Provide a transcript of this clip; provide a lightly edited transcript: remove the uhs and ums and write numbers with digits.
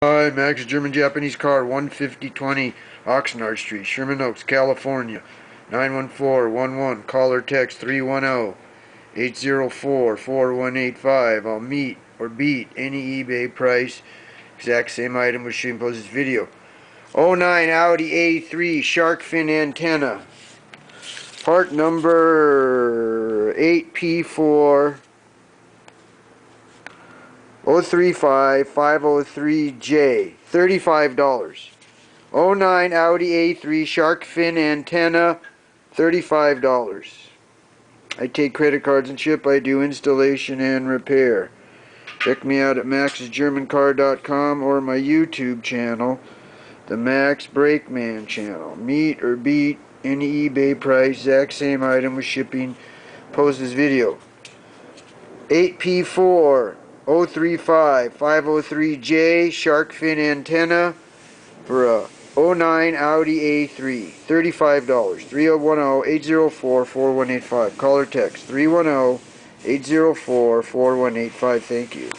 Hi, Max, German Japanese car, 15020 Oxnard Street, Sherman Oaks, California, 91411. Call or text 310-804-4185. I'll meet or beat any eBay price. Exact same item which should impose this video. '09 Audi A3 shark fin antenna. Part number 8P4035503J. $35. '09 Audi A3 shark fin antenna. $35. I take credit cards and ship. I do installation and repair. Check me out at maxsgermancar.com or my YouTube channel, the Max Brakeman channel. Meet or beat any eBay price, exact same item with shipping. Post this video. 8P4035503J shark fin antenna for a '09 Audi A3. $35. 310-804-4185. Call or text 310-804-4185. Thank you.